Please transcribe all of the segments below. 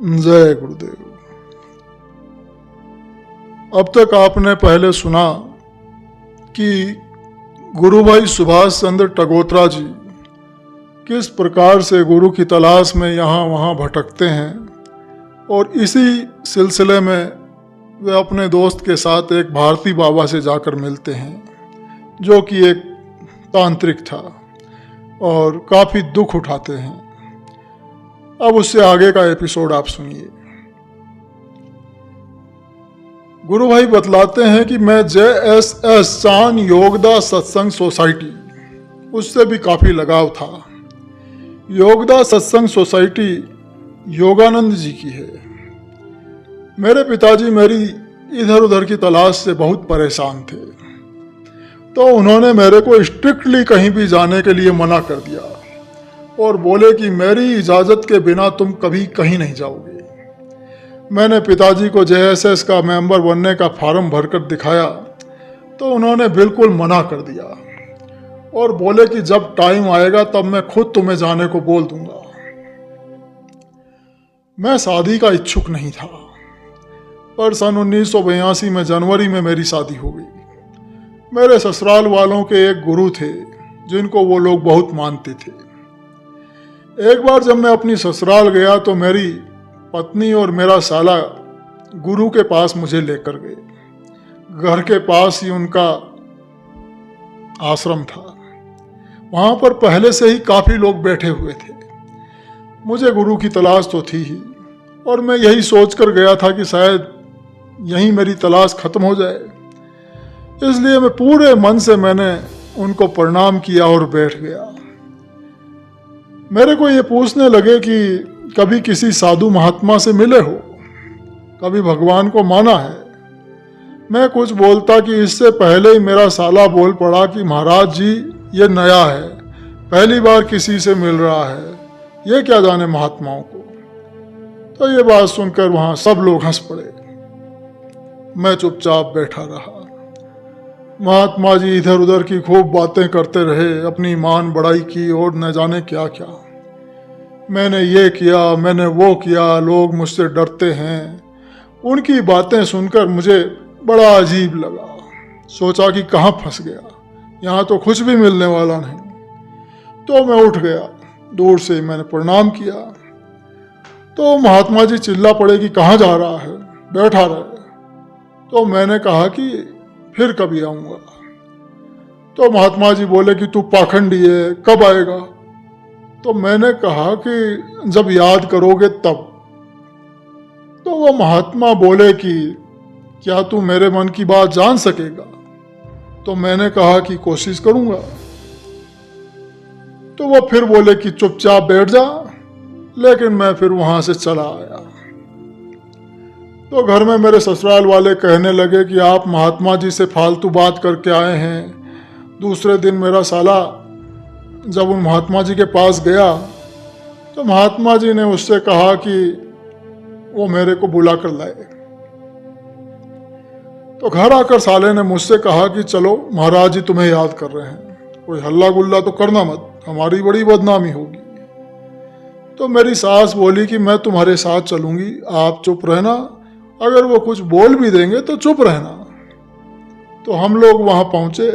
जय गुरुदेव। अब तक आपने पहले सुना कि गुरु भाई सुभाष चंद्र टगोत्रा जी किस प्रकार से गुरु की तलाश में यहाँ वहाँ भटकते हैं और इसी सिलसिले में वे अपने दोस्त के साथ एक भारती बाबा से जाकर मिलते हैं जो कि एक तांत्रिक था और काफ़ी दुख उठाते हैं। अब उससे आगे का एपिसोड आप सुनिए। गुरु भाई बतलाते हैं कि मैं JSS चांद योगदा सत्संग सोसाइटी, उससे भी काफ़ी लगाव था। योगदा सत्संग सोसाइटी योगानंद जी की है। मेरे पिताजी मेरी इधर उधर की तलाश से बहुत परेशान थे, तो उन्होंने मेरे को स्ट्रिक्टली कहीं भी जाने के लिए मना कर दिया और बोले कि मेरी इजाज़त के बिना तुम कभी कहीं नहीं जाओगे। मैंने पिताजी को JSS का मेंबर बनने का फॉर्म भरकर दिखाया तो उन्होंने बिल्कुल मना कर दिया और बोले कि जब टाइम आएगा तब मैं खुद तुम्हें जाने को बोल दूंगा। मैं शादी का इच्छुक नहीं था, पर सन 1982 में जनवरी में मेरी शादी हो गई। मेरे ससुराल वालों के एक गुरु थे जिनको वो लोग बहुत मानते थे। एक बार जब मैं अपनी ससुराल गया तो मेरी पत्नी और मेरा साला गुरु के पास मुझे लेकर गए। घर के पास ही उनका आश्रम था। वहाँ पर पहले से ही काफ़ी लोग बैठे हुए थे। मुझे गुरु की तलाश तो थी ही और मैं यही सोच कर गया था कि शायद यहीं मेरी तलाश खत्म हो जाए। इसलिए मैं पूरे मन से मैंने उनको प्रणाम किया और बैठ गया। मेरे को ये पूछने लगे कि कभी किसी साधु महात्मा से मिले हो, कभी भगवान को माना है। मैं कुछ बोलता कि इससे पहले ही मेरा साला बोल पड़ा कि महाराज जी ये नया है, पहली बार किसी से मिल रहा है, ये क्या जाने महात्माओं को। तो ये बात सुनकर वहाँ सब लोग हंस पड़े। मैं चुपचाप बैठा रहा। महात्मा जी इधर उधर की खूब बातें करते रहे, अपनी मान बढ़ाई की और न जाने क्या क्या। मैंने ये किया, मैंने वो किया, लोग मुझसे डरते हैं। उनकी बातें सुनकर मुझे बड़ा अजीब लगा। सोचा कि कहाँ फंस गया, यहाँ तो कुछ भी मिलने वाला नहीं। तो मैं उठ गया, दूर से मैंने प्रणाम किया। तो महात्मा जी चिल्ला पड़े कि कहाँ जा रहा है, बैठा रहे। तो मैंने कहा कि फिर कभी आऊँगा। तो महात्मा जी बोले कि तू पाखंडी है, कब आएगा। तो मैंने कहा कि जब याद करोगे तब। तो वो महात्मा बोले कि क्या तू मेरे मन की बात जान सकेगा। तो मैंने कहा कि कोशिश करूंगा। तो वो फिर बोले कि चुपचाप बैठ जा, लेकिन मैं फिर वहां से चला आया। तो घर में मेरे ससुराल वाले कहने लगे कि आप महात्मा जी से फालतू बात करके आए हैं। दूसरे दिन मेरा साला जब उन महात्मा जी के पास गया तो महात्मा जी ने उससे कहा कि वो मेरे को बुला कर लाए। तो घर आकर साले ने मुझसे कहा कि चलो महाराज जी तुम्हें याद कर रहे हैं, कोई हल्ला गुल्ला तो करना मत, हमारी बड़ी बदनामी होगी। तो मेरी सास बोली कि मैं तुम्हारे साथ चलूंगी, आप चुप रहना, अगर वो कुछ बोल भी देंगे तो चुप रहना। तो हम लोग वहां पहुंचे।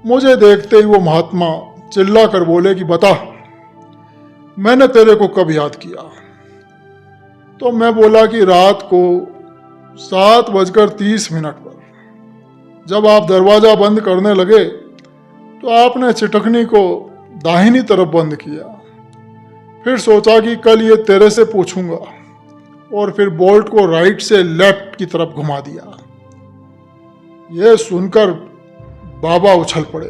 मुझे देखते ही वो महात्मा चिल्ला कर बोले कि बता, मैंने तेरे को कब याद किया। तो मैं बोला कि रात को 7:30 पर जब आप दरवाजा बंद करने लगे तो आपने चिटकनी को दाहिनी तरफ बंद किया। फिर सोचा कि कल ये तेरे से पूछूंगा और फिर बोल्ट को राइट से लेफ्ट की तरफ घुमा दिया। ये सुनकर बाबा उछल पड़े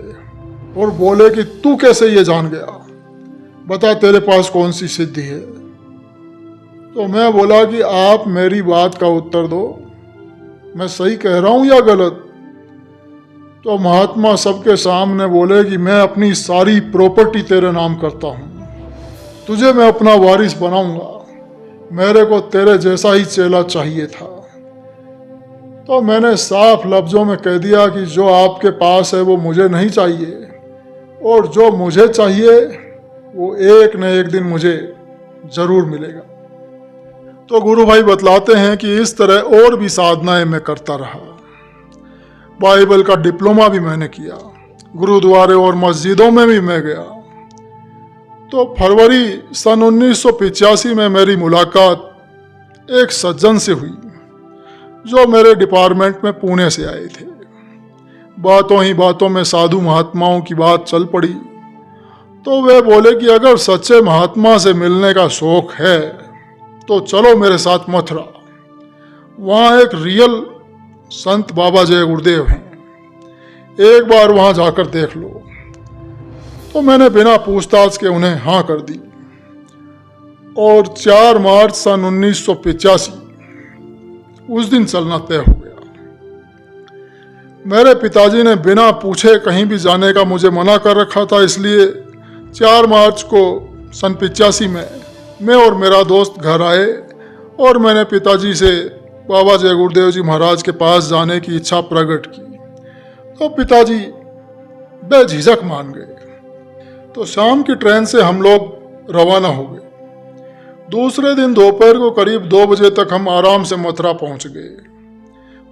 और बोले कि तू कैसे ये जान गया, बता तेरे पास कौन सी सिद्धि है। तो मैं बोला कि आप मेरी बात का उत्तर दो, मैं सही कह रहा हूं या गलत। तो महात्मा सबके सामने बोले कि मैं अपनी सारी प्रॉपर्टी तेरे नाम करता हूं, तुझे मैं अपना वारिस बनाऊंगा, मेरे को तेरे जैसा ही चेला चाहिए था। तो मैंने साफ लफ्जों में कह दिया कि जो आपके पास है वो मुझे नहीं चाहिए और जो मुझे चाहिए वो एक न एक दिन मुझे जरूर मिलेगा। तो गुरु भाई बतलाते हैं कि इस तरह और भी साधनाएं मैं करता रहा। बाइबल का डिप्लोमा भी मैंने किया, गुरुद्वारे और मस्जिदों में भी मैं गया। तो फरवरी सन 1985 में मेरी मुलाकात एक सज्जन से हुई जो मेरे डिपार्टमेंट में पुणे से आए थे। बातों ही बातों में साधु महात्माओं की बात चल पड़ी। तो वे बोले कि अगर सच्चे महात्मा से मिलने का शौक है तो चलो मेरे साथ मथुरा, वहाँ एक रियल संत बाबा जय गुरुदेव हैं, एक बार वहाँ जाकर देख लो। तो मैंने बिना पूछताछ के उन्हें हाँ कर दी और 4 मार्च सन 1985 उस दिन चलना तय हो गया। मेरे पिताजी ने बिना पूछे कहीं भी जाने का मुझे मना कर रखा था, इसलिए 4 मार्च को सन 85 में मैं और मेरा दोस्त घर आए और मैंने पिताजी से बाबा जय गुरुदेव जी महाराज के पास जाने की इच्छा प्रकट की। तो पिताजी बेझिझक मान गए। तो शाम की ट्रेन से हम लोग रवाना हो गए। दूसरे दिन दोपहर को करीब 2 बजे तक हम आराम से मथुरा पहुंच गए।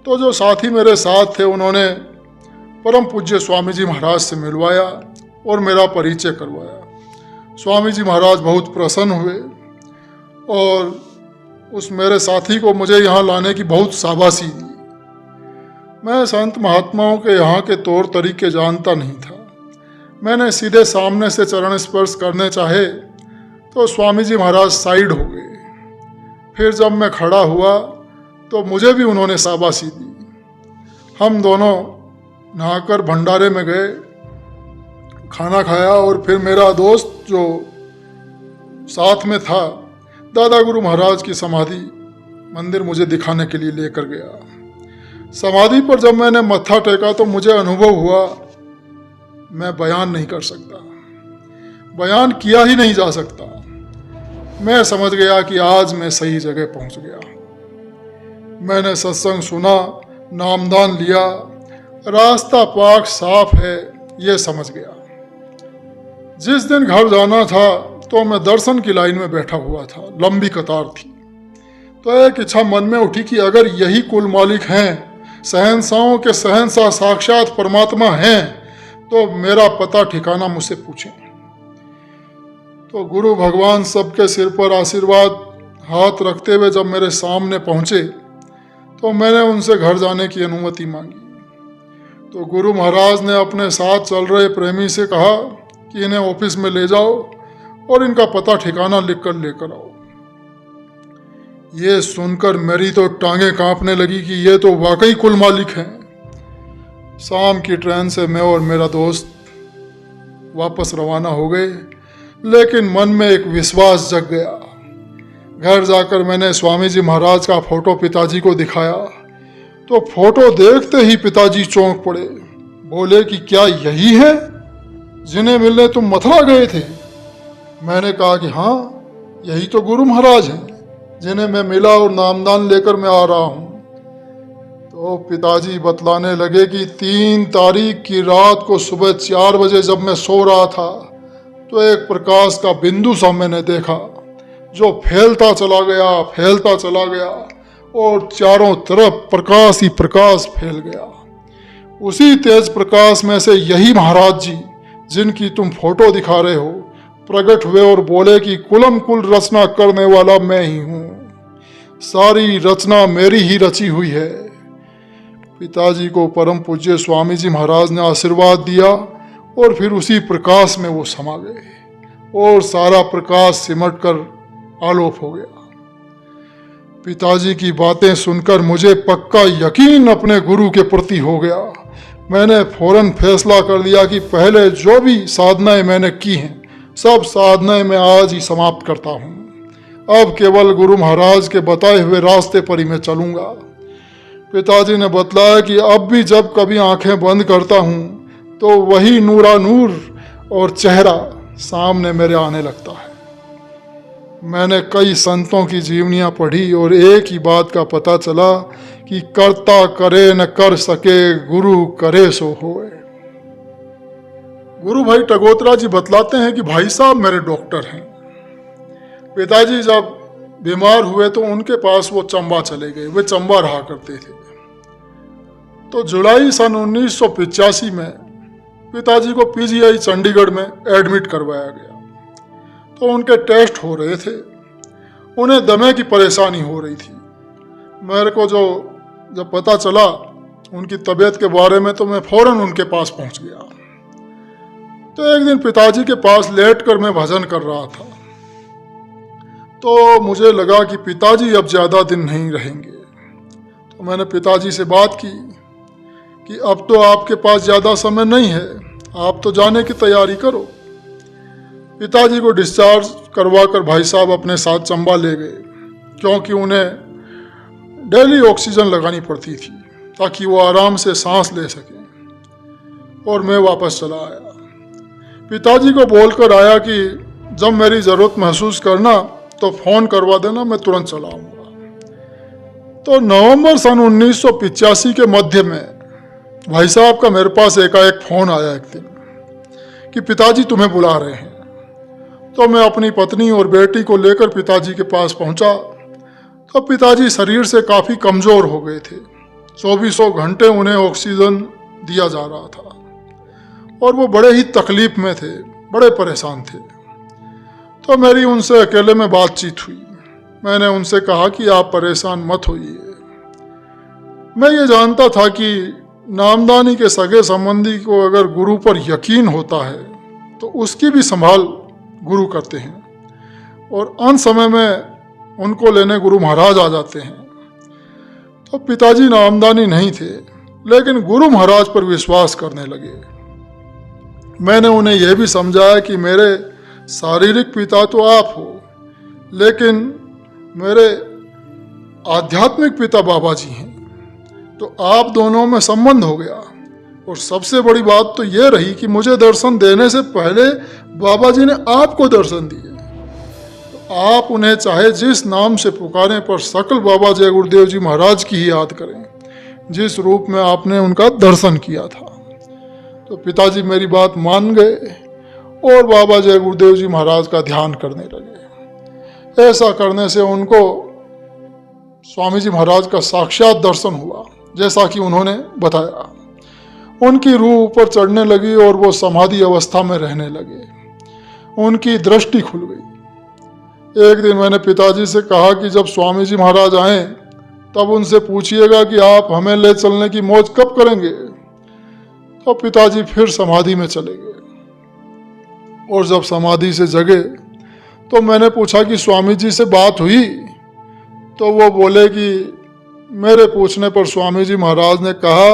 तो जो साथी मेरे साथ थे उन्होंने परम पूज्य स्वामी जी महाराज से मिलवाया और मेरा परिचय करवाया। स्वामी जी महाराज बहुत प्रसन्न हुए और उस मेरे साथी को मुझे यहाँ लाने की बहुत शाबाशी दी। मैं संत महात्माओं के यहाँ के तौर तरीके जानता नहीं था। मैंने सीधे सामने से चरण स्पर्श करने चाहे तो स्वामी जी महाराज साइड हो गए। फिर जब मैं खड़ा हुआ तो मुझे भी उन्होंने शाबाशी दी। हम दोनों नहाकर भंडारे में गए, खाना खाया और फिर मेरा दोस्त जो साथ में था दादा गुरु महाराज की समाधि मंदिर मुझे दिखाने के लिए लेकर गया। समाधि पर जब मैंने मत्था टेका तो मुझे अनुभव हुआ, मैं बयान नहीं कर सकता, बयान किया ही नहीं जा सकता। मैं समझ गया कि आज मैं सही जगह पहुंच गया। मैंने सत्संग सुना, नामदान लिया, रास्ता पाक साफ है ये समझ गया। जिस दिन घर जाना था तो मैं दर्शन की लाइन में बैठा हुआ था, लंबी कतार थी। तो एक इच्छा मन में उठी कि अगर यही कुल मालिक हैं, शहंशाहों के शहंशाह साक्षात परमात्मा हैं, तो मेरा पता ठिकाना मुझसे पूछें। तो गुरु भगवान सबके सिर पर आशीर्वाद हाथ रखते हुए जब मेरे सामने पहुंचे तो मैंने उनसे घर जाने की अनुमति मांगी। तो गुरु महाराज ने अपने साथ चल रहे प्रेमी से कहा कि इन्हें ऑफिस में ले जाओ और इनका पता ठिकाना लिखकर लेकर आओ। ये सुनकर मेरी तो टांगें कांपने लगी कि ये तो वाकई कुल मालिक हैं। शाम की ट्रेन से मैं और मेरा दोस्त वापस रवाना हो गए, लेकिन मन में एक विश्वास जग गया। घर जाकर मैंने स्वामी जी महाराज का फोटो पिताजी को दिखाया तो फोटो देखते ही पिताजी चौंक पड़े। बोले कि क्या यही है जिन्हें मिलने तुम मथुरा गए थे? मैंने कहा कि हाँ, यही तो गुरु महाराज हैं जिन्हें मैं मिला और नामदान लेकर मैं आ रहा हूँ। तो पिताजी बतलाने लगे कि 3 तारीख की रात को सुबह 4 बजे जब मैं सो रहा था तो एक प्रकाश का बिंदु सा मैंने देखा जो फैलता चला गया और चारों तरफ प्रकाश ही प्रकाश फैल गया। उसी तेज प्रकाश में से यही महाराज जी जिनकी तुम फोटो दिखा रहे हो प्रकट हुए और बोले कि कुलम कुल रचना करने वाला मैं ही हूँ, सारी रचना मेरी ही रची हुई है। पिताजी को परम पूज्य स्वामी जी महाराज ने आशीर्वाद दिया और फिर उसी प्रकाश में वो समा गए और सारा प्रकाश सिमट कर आलोक हो गया। पिताजी की बातें सुनकर मुझे पक्का यकीन अपने गुरु के प्रति हो गया। मैंने फौरन फैसला कर लिया कि पहले जो भी साधनाएं मैंने की हैं सब साधनाएं मैं आज ही समाप्त करता हूँ। अब केवल गुरु महाराज के बताए हुए रास्ते पर ही मैं चलूँगा। पिताजी ने बतलाया कि अब भी जब कभी आंखें बंद करता हूँ तो वही नूरा नूर और चेहरा सामने मेरे आने लगता है। मैंने कई संतों की जीवनियाँ पढ़ी और एक ही बात का पता चला कि करता करे न कर सके, गुरु करे सो होए। गुरु भाई टगोत्रा जी बतलाते हैं कि भाई साहब मेरे डॉक्टर हैं। पिताजी जब बीमार हुए तो उनके पास वो चंबा चले गए, वे चंबा रहा करते थे। तो जुलाई सन 1985 में पिताजी को पीजीआई चंडीगढ़ में एडमिट करवाया गया। तो उनके टेस्ट हो रहे थे, उन्हें दमे की परेशानी हो रही थी। मेरे को जब पता चला उनकी तबीयत के बारे में, तो मैं फौरन उनके पास पहुंच गया। तो एक दिन पिताजी के पास लेटकर मैं भजन कर रहा था, तो मुझे लगा कि पिताजी अब ज़्यादा दिन नहीं रहेंगे। तो मैंने पिताजी से बात की कि अब तो आपके पास ज़्यादा समय नहीं है, आप तो जाने की तैयारी करो। पिताजी को डिस्चार्ज करवा कर भाई साहब अपने साथ चंबा ले गए, क्योंकि उन्हें डेली ऑक्सीजन लगानी पड़ती थी ताकि वो आराम से सांस ले सकें। और मैं वापस चला आया। पिताजी को बोलकर आया कि जब मेरी ज़रूरत महसूस करना तो फ़ोन करवा देना, मैं तुरंत चला आऊँगा। तो नवंबर सन 1985 के मध्य में भाई साहब का मेरे पास एकाएक फ़ोन आया एक दिन कि पिताजी तुम्हें बुला रहे हैं। तो मैं अपनी पत्नी और बेटी को लेकर पिताजी के पास पहुंचा। तो पिताजी शरीर से काफ़ी कमज़ोर हो गए थे, 24 घंटे उन्हें ऑक्सीजन दिया जा रहा था और वो बड़े ही तकलीफ़ में थे, बड़े परेशान थे। तो मेरी उनसे अकेले में बातचीत हुई। मैंने उनसे कहा कि आप परेशान मत होइए। मैं ये जानता था कि नामदानी के सगे संबंधी को अगर गुरु पर यकीन होता है तो उसकी भी संभाल गुरु करते हैं, और अंत समय में उनको लेने गुरु महाराज आ जाते हैं। तो पिताजी नामदानी नहीं थे, लेकिन गुरु महाराज पर विश्वास करने लगे। मैंने उन्हें यह भी समझाया कि मेरे शारीरिक पिता तो आप हो, लेकिन मेरे आध्यात्मिक पिता बाबा जी हैं, तो आप दोनों में संबंध हो गया। और सबसे बड़ी बात तो ये रही कि मुझे दर्शन देने से पहले बाबा जी ने आपको दर्शन दिए। तो आप उन्हें चाहे जिस नाम से पुकारें, पर सकल बाबा जय गुरुदेव जी महाराज की ही याद करें, जिस रूप में आपने उनका दर्शन किया था। तो पिताजी मेरी बात मान गए और बाबा जय गुरुदेव जी महाराज का ध्यान करने लगे। ऐसा करने से उनको स्वामी जी महाराज का साक्षात दर्शन हुआ, जैसा कि उन्होंने बताया। उनकी रूह ऊपर चढ़ने लगी और वो समाधि अवस्था में रहने लगे। उनकी दृष्टि खुल गई। एक दिन मैंने पिताजी से कहा कि जब स्वामी जी महाराज आएं तब उनसे पूछिएगा कि आप हमें ले चलने की मौज कब करेंगे। तो पिताजी फिर समाधि में चले गए और जब समाधि से जगे तो मैंने पूछा कि स्वामी जी से बात हुई। तो वो बोले कि मेरे पूछने पर स्वामी जी महाराज ने कहा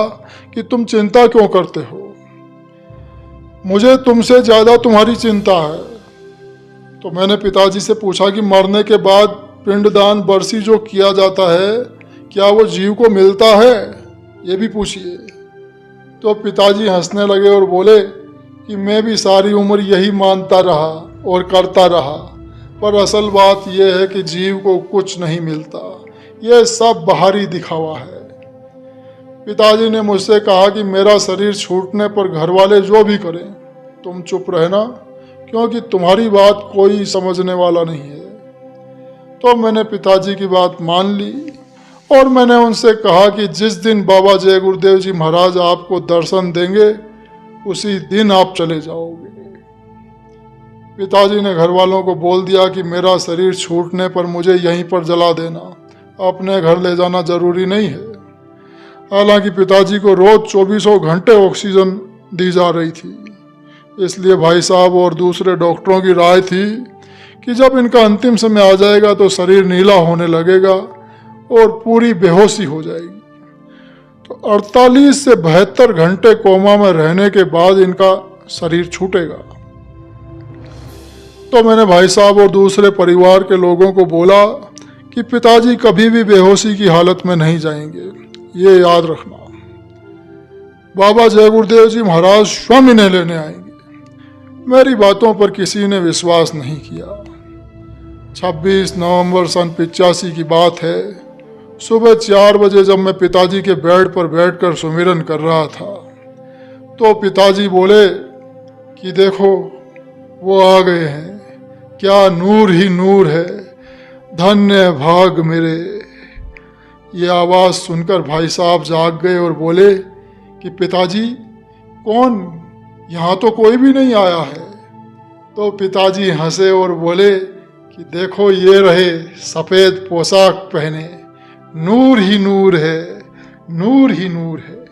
कि तुम चिंता क्यों करते हो, मुझे तुमसे ज़्यादा तुम्हारी चिंता है। तो मैंने पिताजी से पूछा कि मरने के बाद पिंडदान बरसी जो किया जाता है, क्या वो जीव को मिलता है, ये भी पूछिए। तो पिताजी हंसने लगे और बोले कि मैं भी सारी उम्र यही मानता रहा और करता रहा, पर असल बात यह है कि जीव को कुछ नहीं मिलता, यह सब बाहरी दिखावा है। पिताजी ने मुझसे कहा कि मेरा शरीर छूटने पर घर वाले जो भी करें तुम चुप रहना, क्योंकि तुम्हारी बात कोई समझने वाला नहीं है। तो मैंने पिताजी की बात मान ली और मैंने उनसे कहा कि जिस दिन बाबा जय गुरुदेव जी महाराज आपको दर्शन देंगे उसी दिन आप चले जाओगे। पिताजी ने घर वालों को बोल दिया कि मेरा शरीर छूटने पर मुझे यहीं पर जला देना, अपने घर ले जाना जरूरी नहीं है। हालांकि पिताजी को रोज 24 घंटे ऑक्सीजन दी जा रही थी, इसलिए भाई साहब और दूसरे डॉक्टरों की राय थी कि जब इनका अंतिम समय आ जाएगा तो शरीर नीला होने लगेगा और पूरी बेहोशी हो जाएगी। तो 48 से 72 घंटे कोमा में रहने के बाद इनका शरीर छूटेगा। तो मैंने भाई साहब और दूसरे परिवार के लोगों को बोला कि पिताजी कभी भी बेहोशी की हालत में नहीं जाएंगे, ये याद रखना। बाबा जय गुरुदेव जी महाराज स्वयं इन्हें लेने आएंगे। मेरी बातों पर किसी ने विश्वास नहीं किया। 26 नवंबर सन 85 की बात है। सुबह 4 बजे जब मैं पिताजी के बेड पर बैठकर सुमिरन कर रहा था तो पिताजी बोले कि देखो वो आ गए हैं, क्या नूर ही नूर है, धन्य भाग मेरे। ये आवाज़ सुनकर भाई साहब जाग गए और बोले कि पिताजी कौन, यहाँ तो कोई भी नहीं आया है। तो पिताजी हंसे और बोले कि देखो ये रहे सफ़ेद पोशाक पहने, नूर ही नूर है, नूर ही नूर है।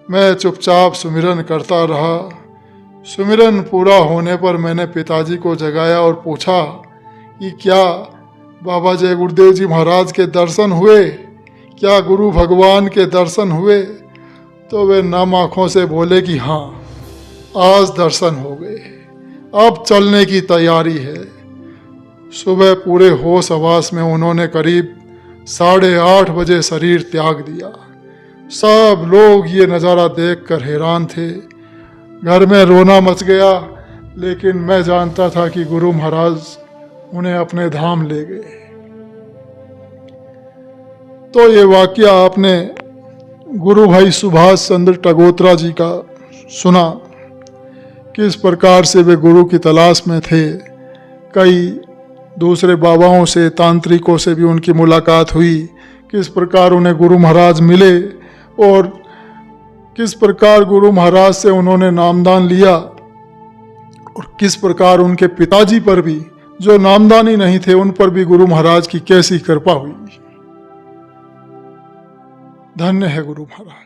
मैं चुपचाप सुमिरन करता रहा। सुमिरन पूरा होने पर मैंने पिताजी को जगाया और पूछा कि क्या बाबा जय गुरुदेव जी महाराज के दर्शन हुए, क्या गुरु भगवान के दर्शन हुए? तो वे नम आँखों से बोले कि हाँ, आज दर्शन हो गए, अब चलने की तैयारी है। सुबह पूरे होश हवास में उन्होंने करीब 8:30 बजे शरीर त्याग दिया। सब लोग ये नज़ारा देखकर हैरान थे। घर में रोना मच गया, लेकिन मैं जानता था कि गुरु महाराज उन्हें अपने धाम ले गए। तो ये वाकया आपने गुरु भाई सुभाष चंद्र टगोत्रा जी का सुना, किस प्रकार से वे गुरु की तलाश में थे। कई दूसरे बाबाओं से, तांत्रिकों से भी उनकी मुलाकात हुई, किस प्रकार उन्हें गुरु महाराज मिले और किस प्रकार गुरु महाराज से उन्होंने नामदान लिया और किस प्रकार उनके पिताजी पर भी, जो नामदानी नहीं थे, उन पर भी गुरु महाराज की कैसी कृपा हुई। धन्य है गुरु महाराज।